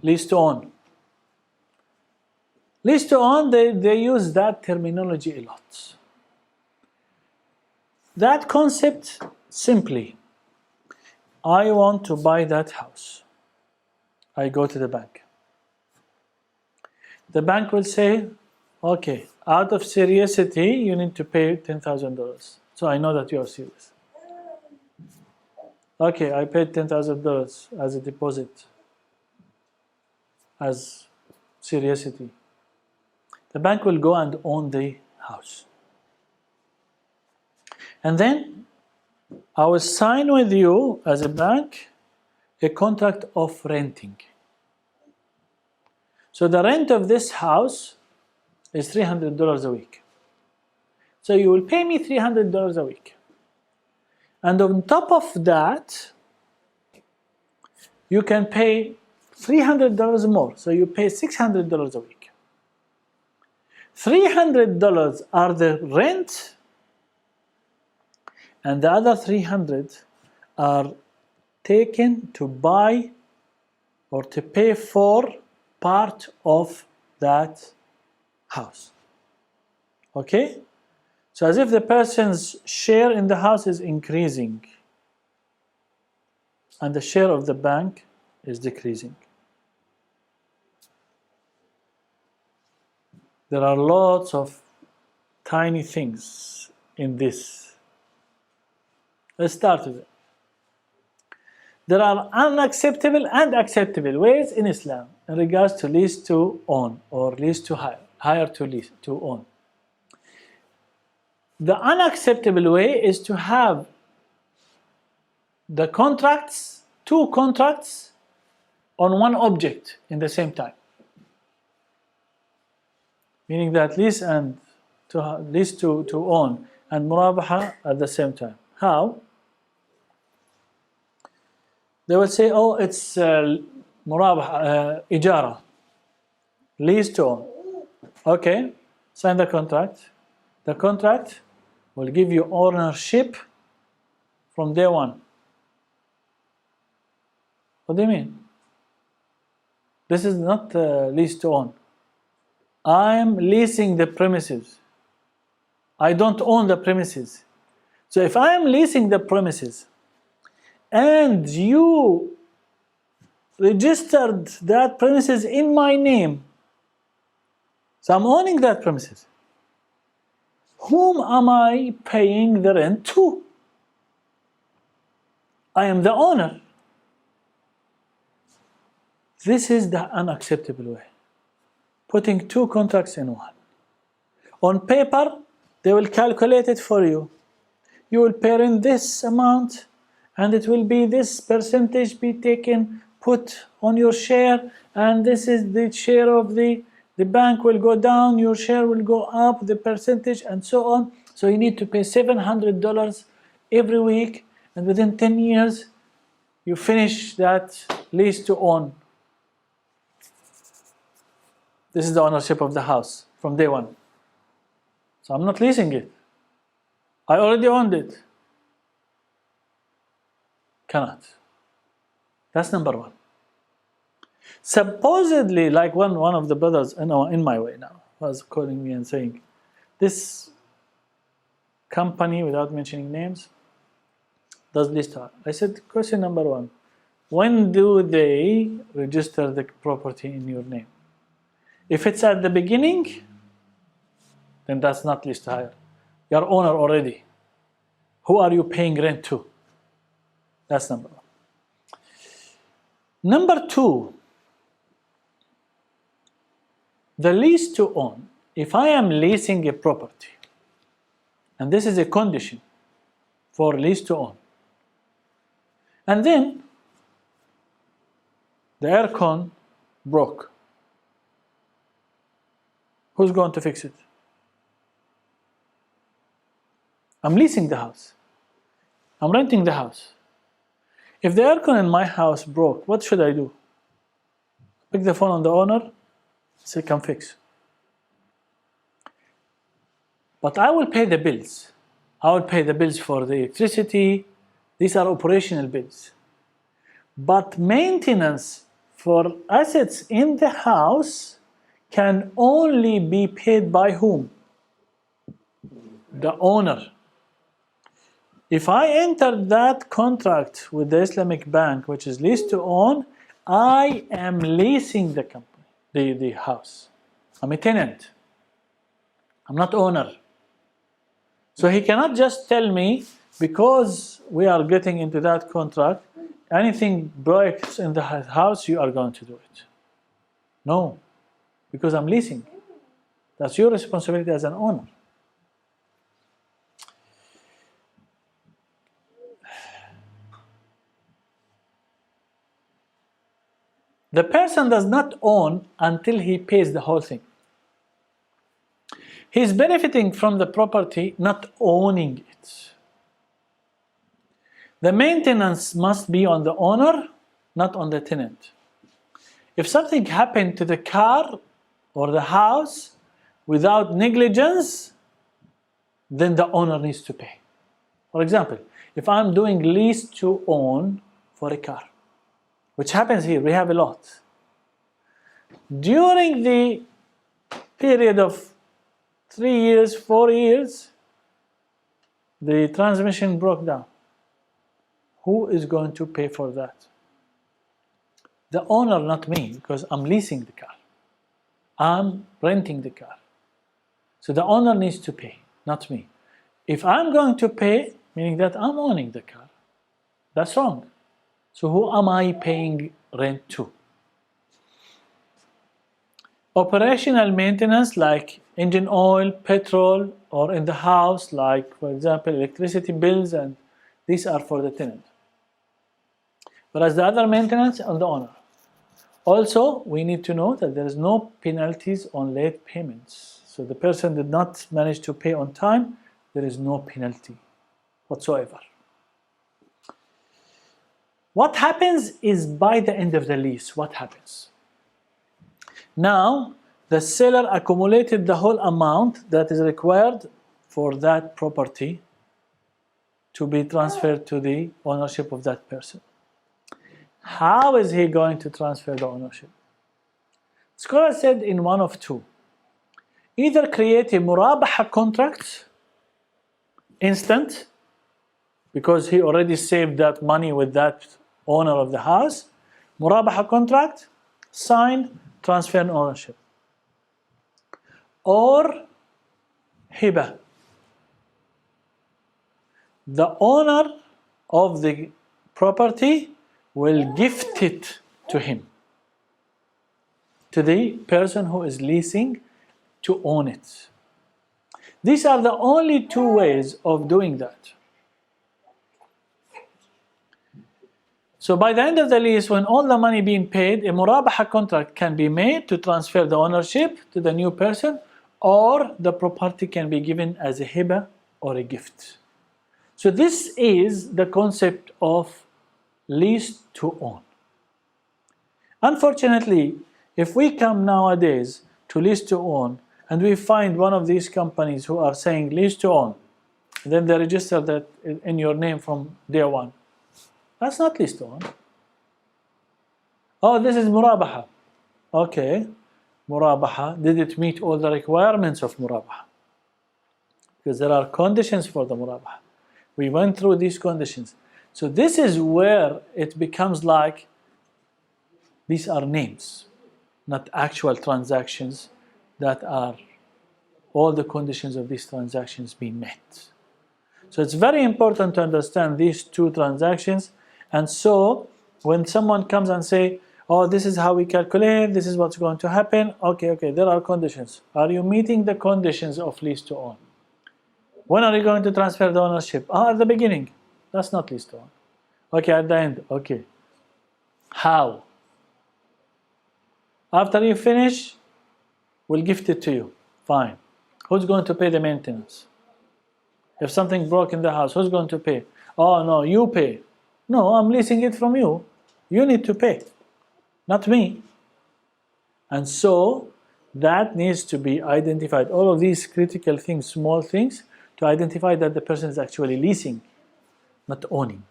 Lease to own. Lease to own, they use that terminology a lot. That concept, simply, I want to buy that house. I go to the bank. The bank will say, okay, out of seriously, you need to pay $10,000. So I know that you are serious. Okay, I paid $10,000 as a deposit, as seriously. The bank will go and own the house. And then I will sign with you as a bank a contract of renting. So the rent of this house is $300 a week. So you will pay me $300 a week. And on top of that, you can pay $300 more. So you pay $600 a week. $300 are the rent, and the other $300 are taken to buy or to pay for part of that house. Okay? So as if the person's share in the house is increasing and the share of the bank is decreasing. There are lots of tiny things in this. Let's start with it. There are unacceptable and acceptable ways in Islam in regards to lease to own or lease to hire, hire to lease to own. The unacceptable way is to have the contracts, two contracts on one object in the same time. Meaning that lease to own and murabaha at the same time. How? They will say, oh, it's murabaha, ijara, lease to own. Okay, sign the contract. The contract will give you ownership from day one. What do you mean? This is not lease to own. I'm leasing the premises. I don't own the premises. So if I am leasing the premises and you registered that premises in my name, so I'm owning that premises. Whom am I paying the rent to? I am the owner. This is the unacceptable way. Putting two contracts in one. On paper, they will calculate it for you. You will pay in this amount, and it will be this percentage be taken, put on your share, and this is the share of the bank will go down, your share will go up, the percentage, and so on. So you need to pay $700 every week, and within 10 years, you finish that lease to own. This is the ownership of the house from day one. So I'm not leasing it. I already owned it. Cannot. That's number one. Supposedly, like one of the brothers in my way now was calling me and saying, this company, without mentioning names, does lease to own. I said, question number one, when do they register the property in your name? If it's at the beginning, then that's not lease to hire. You're owner already. Who are you paying rent to? That's number one. Number two, the lease to own. If I am leasing a property, and this is a condition for lease to own, and then the aircon broke, who's going to fix it? I'm leasing the house. I'm renting the house. If the aircon in my house broke, what should I do? Pick the phone on the owner, say, come fix. But I will pay the bills. I will pay the bills for the electricity. These are operational bills. But maintenance for assets in the house can only be paid by whom? The owner. If I enter that contract with the Islamic bank, which is lease to own, I am leasing the company, the house. I'm a tenant. I'm not owner. So he cannot just tell me, because we are getting into that contract, anything breaks in the house, you are going to do it. No, because I'm leasing. That's your responsibility as an owner. The person does not own until he pays the whole thing. He's benefiting from the property, not owning it. The maintenance must be on the owner, not on the tenant. If something happened to the car or the house without negligence, then the owner needs to pay. For example, if I'm doing lease to own for a car, which happens here, we have a lot. During the period of 3 years, 4 years, the transmission broke down. Who is going to pay for that? The owner, not me, because I'm leasing the car. I'm renting the car. So the owner needs to pay, not me. If I'm going to pay, meaning that I'm owning the car, that's wrong. So who am I paying rent to? Operational maintenance like engine oil, petrol, or in the house like, for example, electricity bills, and these are for the tenant. Whereas the other maintenance on the owner. Also, we need to know that there is no penalties on late payments. So the person did not manage to pay on time, there is no penalty whatsoever. What happens is by the end of the lease, what happens? Now, the seller accumulated the whole amount that is required for that property to be transferred to the ownership of that person. How is he going to transfer the ownership? Scholar said in one of two. Either create a murabaha contract, instant, because he already saved that money with that owner of the house. Murabaha contract, sign, transfer ownership. Or hiba. The owner of the property will gift it to him, to the person who is leasing to own it. These are the only two ways of doing that. So by the end of the lease, when all the money being paid, a murabaha contract can be made to transfer the ownership to the new person, or the property can be given as a hiba or a gift. So this is the concept of lease to own. Unfortunately, if we come nowadays to lease to own and we find one of these companies who are saying lease to own, then they register that in your name from day one. That's not lease to own. Oh, this is murabaha. Okay, murabaha. Did it meet all the requirements of murabaha? Because there are conditions for the murabaha. We went through these conditions. So this is where it becomes like these are names, not actual transactions that are all the conditions of these transactions being met. So it's very important to understand these two transactions. And so when someone comes and say, oh, this is how we calculate, this is what's going to happen. Okay, there are conditions. Are you meeting the conditions of lease to own? When are you going to transfer the ownership? At the beginning. That's not lease to own. Okay, at the end. Okay. How? After you finish, we'll gift it to you. Fine. Who's going to pay the maintenance? If something broke in the house, who's going to pay? Oh, no, you pay. No, I'm leasing it from you. You need to pay, not me. And so that needs to be identified. All of these critical things, small things, to identify that the person is actually leasing, not owning.